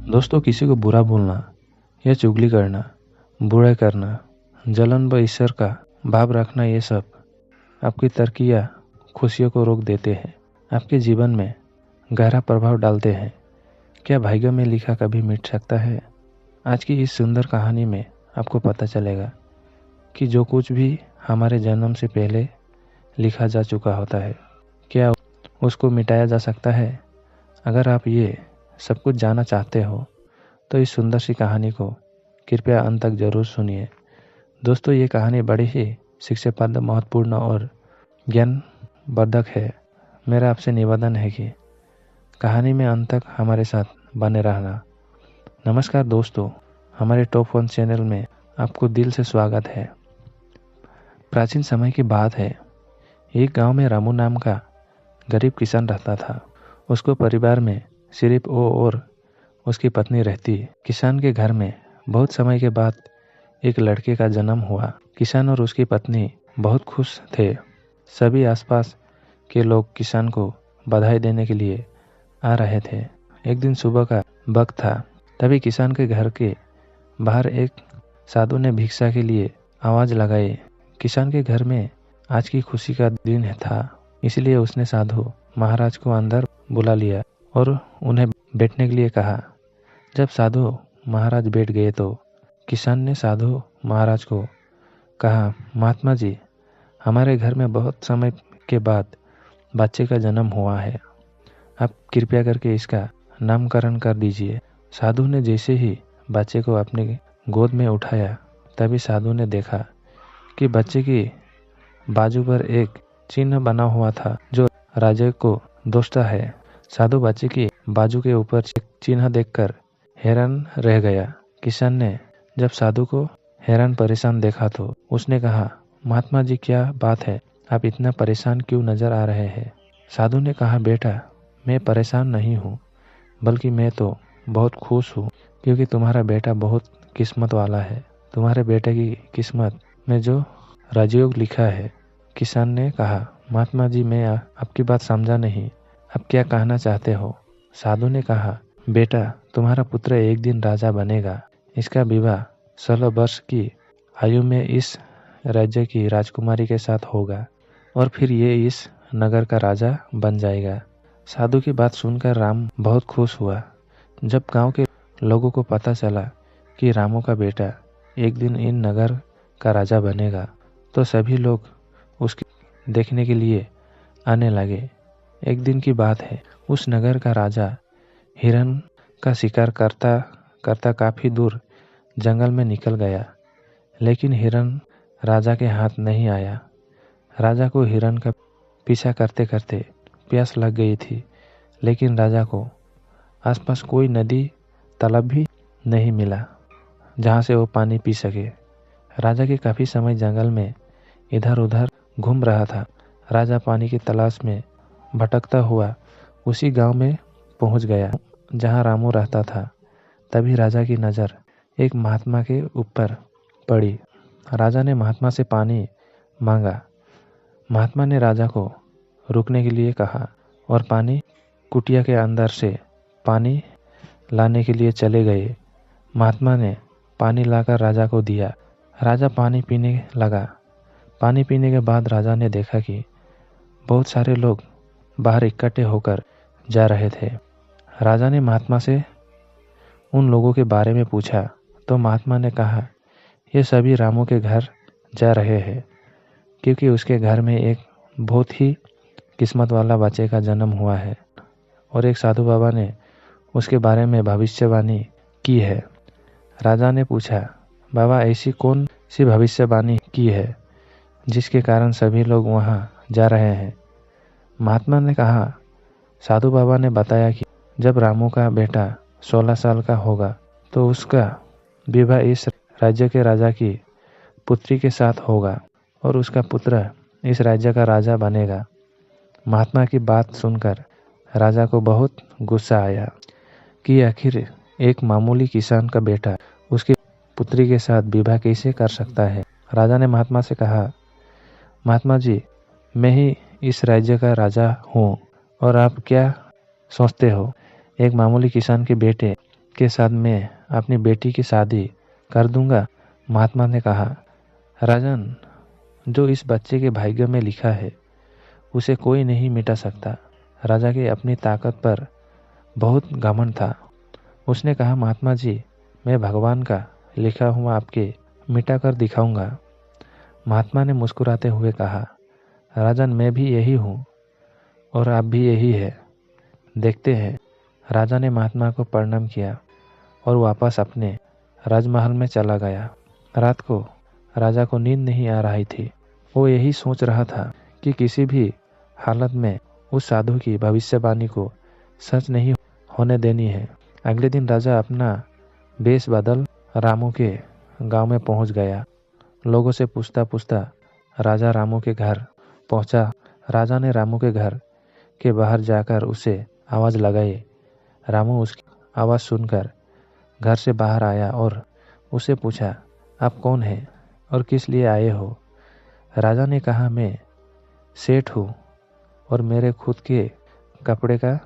दोस्तों, किसी को बुरा बोलना या चुगली करना, बुरा करना, जलन व ईर्ष्या का भाव रखना, ये सब आपकी तरक्की या खुशियों को रोक देते हैं, आपके जीवन में गहरा प्रभाव डालते हैं। क्या भाग्य में लिखा कभी मिट सकता है? आज की इस सुंदर कहानी में आपको पता चलेगा कि जो कुछ भी हमारे जन्म से पहले लिखा जा चुका होता है, क्या उसको मिटाया जा सकता है? अगर आप ये सब कुछ जानना चाहते हो तो इस सुंदर सी कहानी को कृपया अंत तक जरूर सुनिए। दोस्तों, ये कहानी बड़ी ही शिक्षाप्रद, महत्वपूर्ण और ज्ञानवर्धक है। मेरा आपसे निवेदन है कि कहानी में अंत तक हमारे साथ बने रहना। नमस्कार दोस्तों, हमारे टॉप 1 चैनल में आपको दिल से स्वागत है। प्राचीन समय की बात है। एक गांव में रामू नाम का गरीब किसान रहता था। उसको परिवार में सिर्फ वो और उसकी पत्नी रहती। किसान के घर में बहुत समय के बाद एक लड़के का जन्म हुआ। किसान और उसकी पत्नी बहुत खुश थे। सभी आसपास के लोग किसान को बधाई देने के लिए आ रहे थे। एक दिन सुबह का वक्त था। तभी किसान के घर के बाहर एक साधु ने भिक्षा के लिए आवाज लगाई। किसान के घर में आज की खुशी का दिन था, इसलिए उसने साधु महाराज को अंदर बुला लिया और उन्हें बैठने के लिए कहा। जब साधु महाराज बैठ गए तो किसान ने साधु महाराज को कहा, महात्मा जी, हमारे घर में बहुत समय के बाद बच्चे का जन्म हुआ है। आप कृपया करके इसका नामकरण कर दीजिए। साधु ने जैसे ही बच्चे को अपने गोद में उठाया, तभी साधु ने देखा कि बच्चे की बाजू पर एक चिन्ह बना हुआ था जो राजा को दोषता है। साधु बच्चे की बाजू के ऊपर चिन्ह देखकर हैरान रह गया। किसान ने जब साधु को हैरान परेशान देखा तो उसने कहा, महात्मा जी, क्या बात है? आप इतना परेशान क्यों नजर आ रहे हैं? साधु ने कहा, बेटा, मैं परेशान नहीं हूँ, बल्कि मैं तो बहुत खुश हूँ, क्योंकि तुम्हारा बेटा बहुत किस्मत वाला है। तुम्हारे बेटे की किस्मत में जो राजयोग लिखा है। किसान ने कहा, महात्मा जी, मैं आपकी बात समझा नहीं। आप क्या कहना चाहते हो? साधु ने कहा, बेटा, तुम्हारा पुत्र एक दिन राजा बनेगा। इसका विवाह 16 वर्ष की आयु में इस राज्य की राजकुमारी के साथ होगा और फिर ये इस नगर का राजा बन जाएगा। साधु की बात सुनकर राम बहुत खुश हुआ। जब गांव के लोगों को पता चला कि रामू का बेटा एक दिन इन नगर का राजा बनेगा, तो सभी लोग उसकी देखने के लिए आने लगे। एक दिन की बात है। उस नगर का राजा हिरण का शिकार करता करता काफी दूर जंगल में निकल गया, लेकिन हिरण राजा के हाथ नहीं आया। राजा को हिरण का पीछा करते करते प्यास लग गई थी, लेकिन राजा को आसपास कोई नदी, तालाब भी नहीं मिला जहाँ से वो पानी पी सके। राजा के काफी समय जंगल में इधर उधर घूम रहा था। राजा पानी की तलाश में भटकता हुआ उसी गांव में पहुंच गया जहां रामू रहता था। तभी राजा की नज़र एक महात्मा के ऊपर पड़ी। राजा ने महात्मा से पानी मांगा। महात्मा ने राजा को रुकने के लिए कहा और पानी कुटिया के अंदर से पानी लाने के लिए चले गए। महात्मा ने पानी लाकर राजा को दिया। राजा पानी पीने लगा। पानी पीने के बाद राजा ने देखा कि बहुत सारे लोग बाहर इकट्ठे होकर जा रहे थे। राजा ने महात्मा से उन लोगों के बारे में पूछा तो महात्मा ने कहा, ये सभी रामू के घर जा रहे हैं, क्योंकि उसके घर में एक बहुत ही किस्मत वाला बच्चे का जन्म हुआ है और एक साधु बाबा ने उसके बारे में भविष्यवाणी की है। राजा ने पूछा, बाबा, ऐसी कौन सी भविष्यवाणी की है जिसके कारण सभी लोग वहां जा रहे हैं? महात्मा ने कहा, साधु बाबा ने बताया कि जब रामू का बेटा 16 साल का होगा तो उसका विवाह इस राज्य के राजा की पुत्री के साथ होगा और उसका पुत्र इस राज्य का राजा बनेगा। महात्मा की बात सुनकर राजा को बहुत गुस्सा आया कि आखिर एक मामूली किसान का बेटा उसकी पुत्री के साथ विवाह कैसे कर सकता है। राजा ने महात्मा से कहा, महात्मा जी, मैं ही इस राज्य का राजा हूँ और आप क्या सोचते हो? एक मामूली किसान के बेटे के साथ मैं अपनी बेटी की शादी कर दूंगा। महात्मा ने कहा, राजन, जो इस बच्चे के भाग्य में लिखा है उसे कोई नहीं मिटा सकता। राजा के अपनी ताकत पर बहुत घमंड था। उसने कहा, महात्मा जी, मैं भगवान का लिखा हुआ आपके मिटा कर दिखाऊंगा। महात्मा ने मुस्कुराते हुए कहा, राजन, मैं भी यही हूँ और आप भी यही है, देखते हैं। राजा ने महात्मा को प्रणाम किया और वापस अपने राजमहल में चला गया। रात को राजा को नींद नहीं आ रही थी। वो यही सोच रहा था कि किसी भी हालत में उस साधु की भविष्यवाणी को सच नहीं होने देनी है। अगले दिन राजा अपना वेश बदल रामू के गांव में पहुंच गया। लोगों से पूछता पूछता राजा रामू के घर पहुंचा। राजा ने रामू के घर के बाहर जाकर उसे आवाज़ लगाई। रामू उसकी आवाज़ सुनकर घर से बाहर आया और उससे पूछा, आप कौन हैं और किस लिए आए हो? राजा ने कहा, मैं सेठ हूँ और मेरे खुद के कपड़े का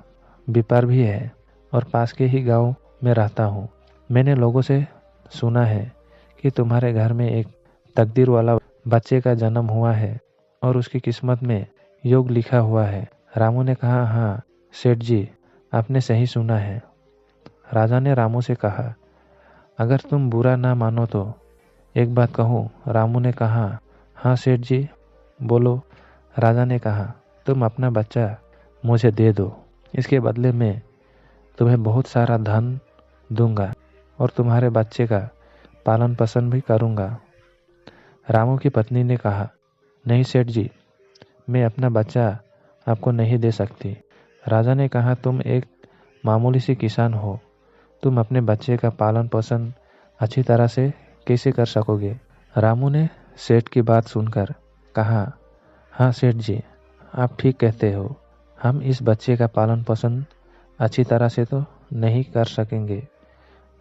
व्यापार भी है और पास के ही गांव में रहता हूँ। मैंने लोगों से सुना है कि तुम्हारे घर में एक तकदीर वाला बच्चे का जन्म हुआ है और उसकी किस्मत में योग लिखा हुआ है। रामू ने कहा, हाँ सेठ जी, आपने सही सुना है। राजा ने रामू से कहा, अगर तुम बुरा ना मानो तो एक बात कहूँ। रामू ने कहा, हाँ सेठ जी, बोलो। राजा ने कहा, तुम अपना बच्चा मुझे दे दो, इसके बदले में तुम्हें बहुत सारा धन दूंगा और तुम्हारे बच्चे का पालन पोषण भी करूंगा। रामू की पत्नी ने कहा, नहीं सेठ जी, मैं अपना बच्चा आपको नहीं दे सकती। राजा ने कहा, तुम एक मामूली सी किसान हो, तुम अपने बच्चे का पालन पोषण अच्छी तरह से कैसे कर सकोगे? रामू ने सेठ की बात सुनकर कहा, हाँ सेठ जी, आप ठीक कहते हो, हम इस बच्चे का पालन पोषण अच्छी तरह से तो नहीं कर सकेंगे।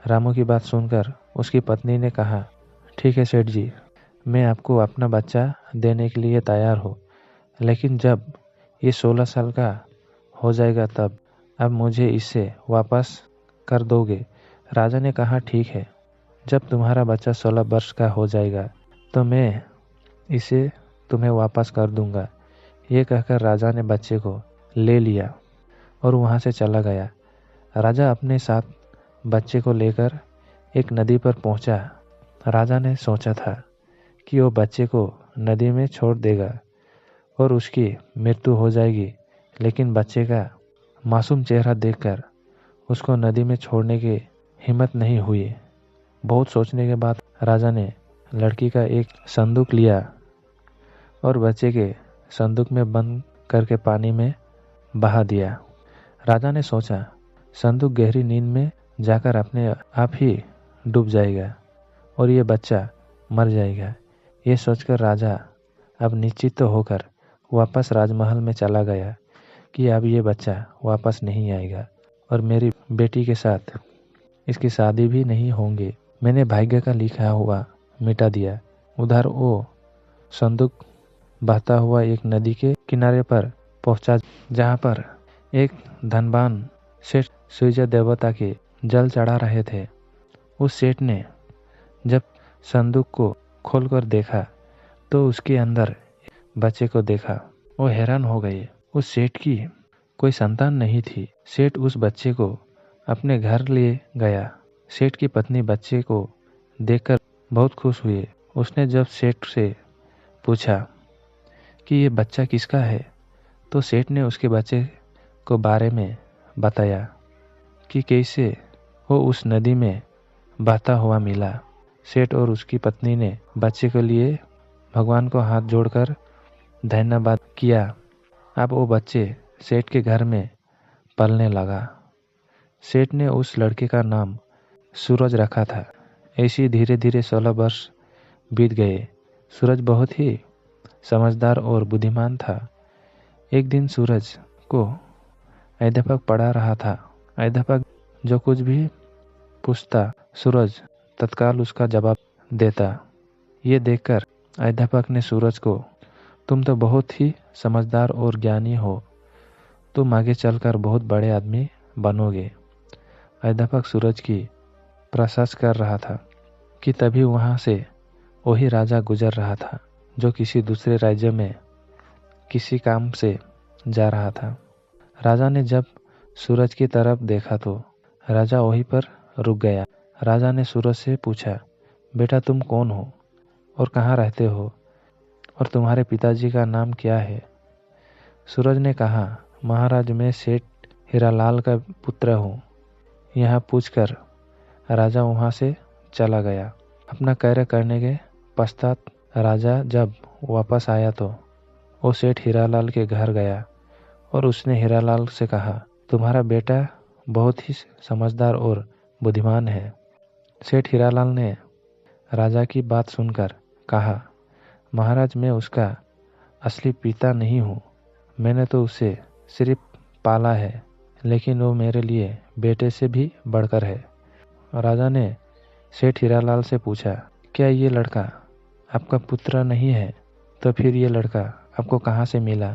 रामू की बात सुनकर उसकी पत्नी ने कहा, ठीक है सेठ जी, मैं आपको अपना बच्चा देने के लिए तैयार हूँ, लेकिन जब ये 16 साल का हो जाएगा तब अब मुझे इसे वापस कर दोगे? राजा ने कहा, ठीक है, जब तुम्हारा बच्चा 16 वर्ष का हो जाएगा तो मैं इसे तुम्हें वापस कर दूंगा। ये कहकर राजा ने बच्चे को ले लिया और वहाँ से चला गया। राजा अपने साथ बच्चे को लेकर एक नदी पर पहुँचा। राजा ने सोचा था कि वो बच्चे को नदी में छोड़ देगा और उसकी मृत्यु हो जाएगी, लेकिन बच्चे का मासूम चेहरा देखकर उसको नदी में छोड़ने की हिम्मत नहीं हुई। बहुत सोचने के बाद राजा ने लड़की का एक संदूक लिया और बच्चे के संदूक में बंद करके पानी में बहा दिया। राजा ने सोचा, संदूक गहरी नींद में जाकर अपने आप ही डूब जाएगा और ये बच्चा मर जाएगा। ये सोचकर राजा अब निश्चित होकर वापस राजमहल में चला गया कि अब ये बच्चा वापस नहीं आएगा और मेरी बेटी के साथ इसकी शादी भी नहीं होंगी। मैंने भाग्य का लिखा हुआ मिटा दिया। उधर वो संदूक बहता हुआ एक नदी के किनारे पर पहुंचा, जहां पर एक धनवान सेठ सूर्य देवता के जल चढ़ा रहे थे। उस सेठ ने जब संदूक को खोलकर देखा तो उसके अंदर बच्चे को देखा। वो हैरान हो गए। उस सेठ की कोई संतान नहीं थी। सेठ उस बच्चे को अपने घर ले गया। सेठ की पत्नी बच्चे को देखकर बहुत खुश हुई। उसने जब सेठ से पूछा कि ये बच्चा किसका है, तो सेठ ने उसके बच्चे को बारे में बताया कि कैसे वो उस नदी में बहता हुआ मिला। सेठ और उसकी पत्नी ने बच्चे के लिए भगवान को हाथ जोड़कर धन्यवाद किया। अब वो बच्चे सेठ के घर में पलने लगा। सेठ ने उस लड़के का नाम सूरज रखा था। ऐसे धीरे धीरे 16 वर्ष बीत गए। सूरज बहुत ही समझदार और बुद्धिमान था। एक दिन सूरज को अध्यापक पढ़ा रहा था। अध्यापक जो कुछ भी पूछता, सूरज तत्काल उसका जवाब देता। ये देखकर अध्यापक ने सूरज को, तुम तो बहुत ही समझदार और ज्ञानी हो, तुम आगे चलकर बहुत बड़े आदमी बनोगे। अध्यापक सूरज की प्रशंसा कर रहा था कि तभी वहां से वही राजा गुजर रहा था जो किसी दूसरे राज्य में किसी काम से जा रहा था। राजा ने जब सूरज की तरफ देखा तो राजा वहीं पर रुक गया। राजा ने सूरज से पूछा, बेटा तुम कौन हो और कहाँ रहते हो और तुम्हारे पिताजी का नाम क्या है? सूरज ने कहा, महाराज मैं सेठ हीरालाल का पुत्र हूँ। यहाँ पूछकर राजा वहाँ से चला गया। अपना कार्य करने के पश्चात राजा जब वापस आया तो वो सेठ हीरालाल के घर गया और उसने हीरालाल से कहा, तुम्हारा बेटा बहुत ही समझदार और बुद्धिमान है। सेठ हीरालाल ने राजा की बात सुनकर कहा, महाराज मैं उसका असली पिता नहीं हूँ। मैंने तो उसे सिर्फ पाला है, लेकिन वो मेरे लिए बेटे से भी बढ़कर है। राजा ने सेठ हीरालाल से पूछा, क्या ये लड़का आपका पुत्र नहीं है? तो फिर ये लड़का आपको कहाँ से मिला?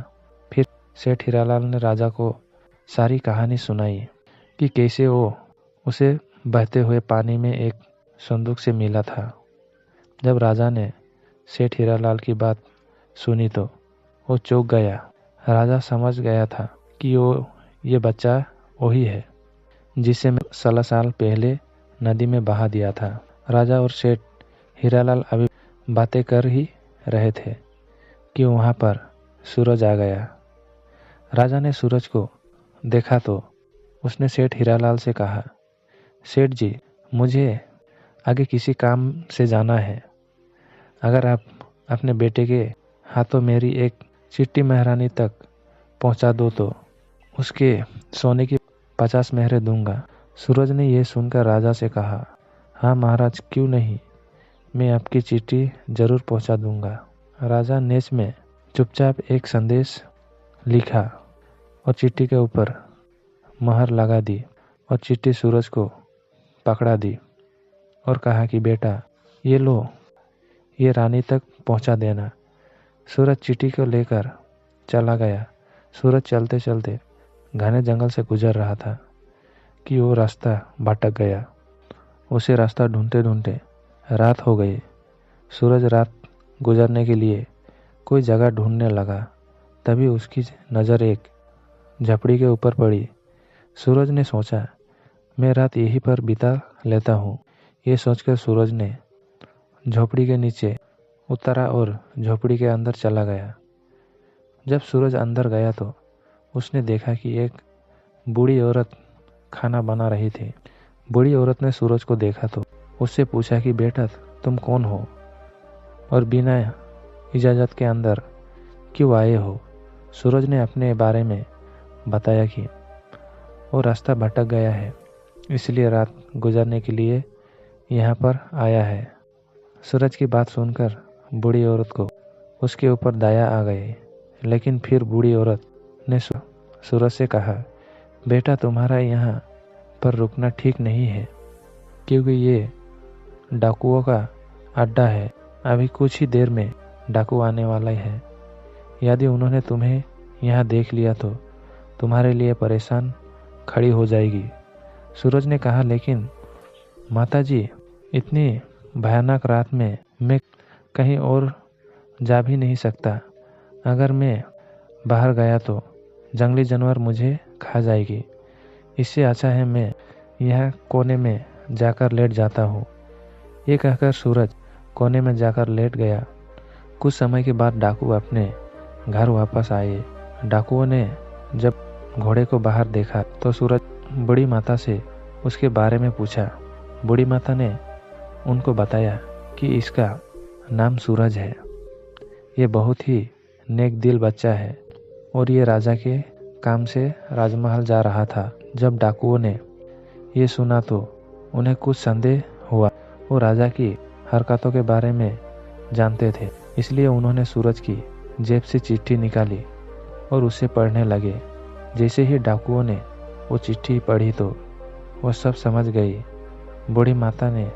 फिर सेठ हीरालाल ने राजा को सारी कहानी सुनाई कि कैसे वो उसे बहते हुए पानी में एक संदूक से मिला था। जब राजा ने सेठ हीरालाल की बात सुनी तो वो चौंक गया। राजा समझ गया था कि ये बच्चा वही है जिसे मैं 16 साल पहले नदी में बहा दिया था। राजा और सेठ हीरालाल अभी बातें कर ही रहे थे कि वहाँ पर सूरज आ गया। राजा ने सूरज को देखा तो उसने सेठ हीरालाल से कहा, सेठ जी मुझे आगे किसी काम से जाना है। अगर आप अपने बेटे के हाथों मेरी एक चिट्ठी महारानी तक पहुंचा दो तो उसके सोने की 50 मेहरें दूंगा। सूरज ने यह सुनकर राजा से कहा, हाँ महाराज क्यों नहीं, मैं आपकी चिट्ठी जरूर पहुंचा दूंगा। राजा नेच में चुपचाप एक संदेश लिखा और चिट्ठी के ऊपर मोहर लगा दी और चिट्ठी सूरज को पकड़ा दी और कहा कि बेटा ये लो, ये रानी तक पहुंचा देना। सूरज चिट्ठी को लेकर चला गया। सूरज चलते चलते घने जंगल से गुजर रहा था कि वो रास्ता भटक गया। उसे रास्ता ढूंढते ढूंढते रात हो गई। सूरज रात गुजरने के लिए कोई जगह ढूंढने लगा। तभी उसकी नज़र एक झपड़ी के ऊपर पड़ी। सूरज ने सोचा, मैं रात यहीं पर बिता लेता हूँ। ये सोचकर सूरज ने झोपड़ी के नीचे उतरा और झोपड़ी के अंदर चला गया। जब सूरज अंदर गया तो उसने देखा कि एक बूढ़ी औरत खाना बना रही थी। बूढ़ी औरत ने सूरज को देखा तो उससे पूछा कि बेटा तुम कौन हो और बिना इजाज़त के अंदर क्यों आए हो? सूरज ने अपने बारे में बताया कि वो रास्ता भटक गया है, इसलिए रात गुजरने के लिए यहाँ पर आया है। सूरज की बात सुनकर बूढ़ी औरत को उसके ऊपर दया आ गई, लेकिन फिर बूढ़ी औरत ने सूरज से कहा, बेटा तुम्हारा यहाँ पर रुकना ठीक नहीं है, क्योंकि ये डाकुओं का अड्डा है। अभी कुछ ही देर में डाकू आने वाला है। यदि उन्होंने तुम्हें यहाँ देख लिया तो तुम्हारे लिए परेशान खड़ी हो जाएगी। सूरज ने कहा, लेकिन माताजी इतनी भयानक रात में मैं कहीं और जा भी नहीं सकता। अगर मैं बाहर गया तो जंगली जानवर मुझे खा जाएगी। इससे अच्छा है मैं यह कोने में जाकर लेट जाता हूँ। ये कहकर सूरज कोने में जाकर लेट गया। कुछ समय के बाद डाकू अपने घर वापस आए। डाकुओं ने जब घोड़े को बाहर देखा तो सूरज बूढ़ी माता से उसके बारे में पूछा। बूढ़ी माता ने उनको बताया कि इसका नाम सूरज है। ये बहुत ही नेक दिल बच्चा है और ये राजा के काम से राजमहल जा रहा था। जब डाकुओं ने ये सुना तो उन्हें कुछ संदेह हुआ। वो राजा की हरकतों के बारे में जानते थे, इसलिए उन्होंने सूरज की जेब से चिट्ठी निकाली और उसे पढ़ने लगे। जैसे ही डाकुओं ने वो चिट्ठी पढ़ी तो वो सब समझ गई। बूढ़ी माता ने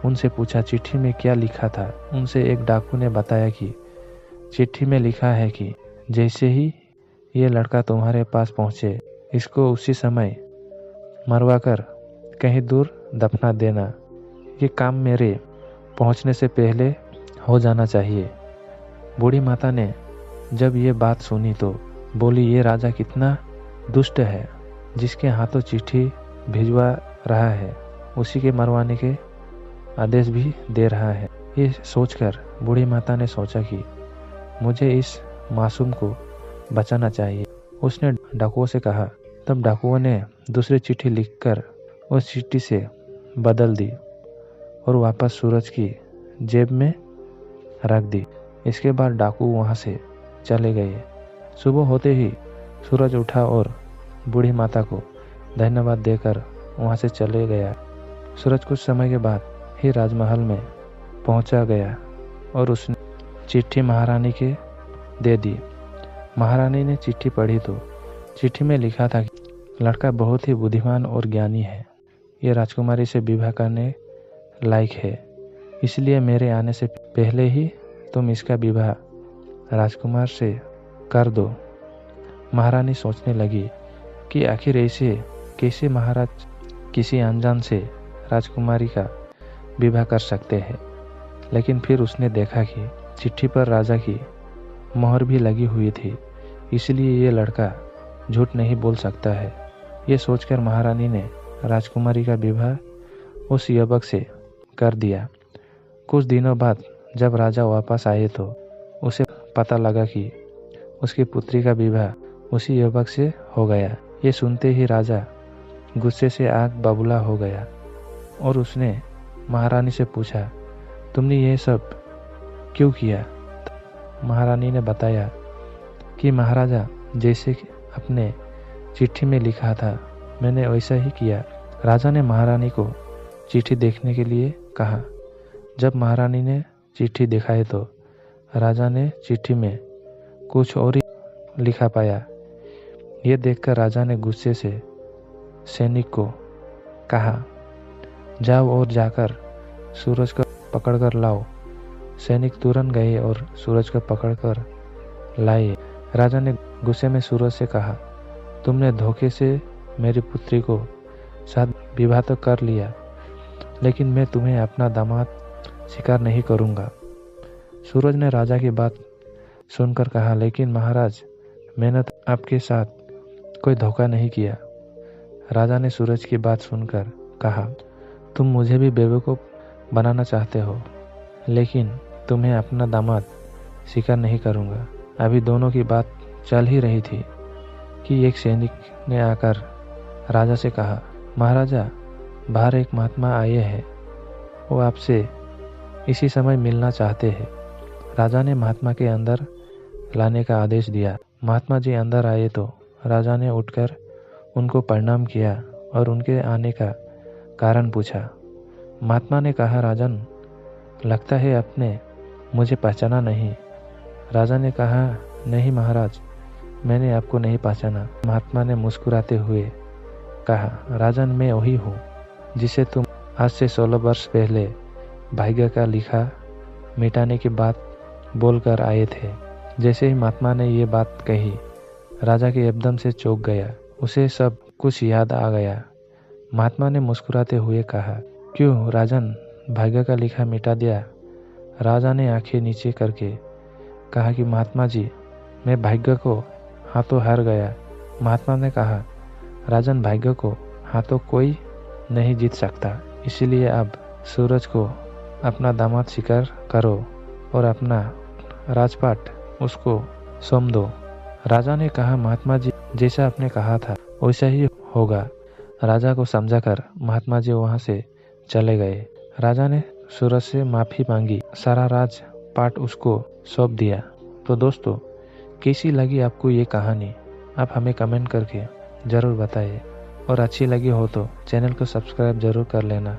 उनसे पूछा, चिट्ठी में क्या लिखा था? उनसे एक डाकू ने बताया कि चिट्ठी में लिखा है कि जैसे ही ये लड़का तुम्हारे पास पहुँचे, इसको उसी समय मरवा कर कहीं दूर दफना देना। ये काम मेरे पहुंचने से पहले हो जाना चाहिए। बूढ़ी माता ने जब ये बात सुनी तो बोली, ये राजा कितना दुष्ट है, जिसके हाथों चिट्ठी भिजवा रहा है उसी के मरवाने के आदेश भी दे रहा है। ये सोचकर बूढ़ी माता ने सोचा कि मुझे इस मासूम को बचाना चाहिए। उसने डाकुओं से कहा। तब डाकुओं ने दूसरी चिट्ठी लिखकर उस चिट्ठी से बदल दी और वापस सूरज की जेब में रख दी। इसके बाद डाकू वहां से चले गए। सुबह होते ही सूरज उठा और बूढ़ी माता को धन्यवाद देकर वहां से चले गया। सूरज कुछ समय के बाद ही राजमहल में पहुंचा गया और उसने चिट्ठी महारानी के दे दी। महारानी ने चिट्ठी पढ़ी तो चिट्ठी में लिखा था कि लड़का बहुत ही बुद्धिमान और ज्ञानी है, ये राजकुमारी से विवाह करने लायक है, इसलिए मेरे आने से पहले ही तुम इसका विवाह राजकुमार से कर दो। महारानी सोचने लगी कि आखिर ऐसे कैसे महाराज किसी अनजान से राजकुमारी का विवाह कर सकते हैं। लेकिन फिर उसने देखा कि चिट्ठी पर राजा की मोहर भी लगी हुई थी, इसलिए ये लड़का झूठ नहीं बोल सकता है। ये सोचकर महारानी ने राजकुमारी का विवाह उस युवक से कर दिया। कुछ दिनों बाद जब राजा वापस आए तो उसे पता लगा कि उसकी पुत्री का विवाह उसी युवक से हो गया। ये सुनते ही राजा गुस्से से आग बबूला हो गया और उसने महारानी से पूछा, तुमने ये सब क्यों किया? महारानी ने बताया कि महाराजा, जैसे अपने चिट्ठी में लिखा था मैंने वैसा ही किया। राजा ने महारानी को चिट्ठी देखने के लिए कहा। जब महारानी ने चिट्ठी दिखाई तो राजा ने चिट्ठी में कुछ और ही लिखा पाया। ये देखकर राजा ने गुस्से से सैनिक को कहा, जाओ और जाकर सूरज को पकड़कर लाओ। सैनिक तुरंत गए और सूरज को पकड़कर लाए। राजा ने गुस्से में सूरज से कहा, तुमने धोखे से मेरी पुत्री को साथ विवाह तो कर लिया, लेकिन मैं तुम्हें अपना दामाद स्वीकार नहीं करूंगा। सूरज ने राजा की बात सुनकर कहा, लेकिन महाराज, मैंने तो आपके साथ कोई धोखा नहीं किया। राजा ने सूरज की बात सुनकर कहा, तुम मुझे भी बेवकूफ़ बनाना चाहते हो, लेकिन तुम्हें अपना दामाद स्वीकार नहीं करूंगा। अभी दोनों की बात चल ही रही थी कि एक सैनिक ने आकर राजा से कहा, महाराजा, बाहर एक महात्मा आए हैं, वो आपसे इसी समय मिलना चाहते हैं। राजा ने महात्मा के अंदर लाने का आदेश दिया। महात्मा जी अंदर आए तो राजा ने उठकर उनको प्रणाम किया और उनके आने का कारण पूछा। महात्मा ने कहा, राजन, लगता है आपने मुझे पहचाना नहीं। राजा ने कहा, नहीं महाराज, मैंने आपको नहीं पहचाना। महात्मा ने मुस्कुराते हुए कहा, राजन, मैं वही हूँ जिसे तुम आज से 16 वर्ष पहले भाग्य का लिखा मिटाने की बात बोलकर आए थे। जैसे ही महात्मा ने ये बात कही, राजा के एकदम से चौंक गया। उसे सब कुछ याद आ गया। महात्मा ने मुस्कुराते हुए कहा, क्यों राजन, भाग्य का लिखा मिटा दिया? राजा ने आंखें नीचे करके कहा कि महात्मा जी, मैं भाग्य को हाथों हार गया। महात्मा ने कहा, राजन, भाग्य को हाथों कोई नहीं जीत सकता, इसलिए अब सूरज को अपना दामाद स्वीकार करो और अपना राजपाट उसको सौंप दो। राजा ने कहा, महात्मा जी, जैसा आपने कहा था वैसा ही होगा। राजा को समझाकर महात्मा जी वहां से चले गए। राजा ने सूरज से माफी मांगी, सारा राजपाट उसको सौंप दिया। तो दोस्तों, कैसी लगी आपको ये कहानी? आप हमें कमेंट करके ज़रूर बताइए और अच्छी लगी हो तो चैनल को सब्सक्राइब ज़रूर कर लेना।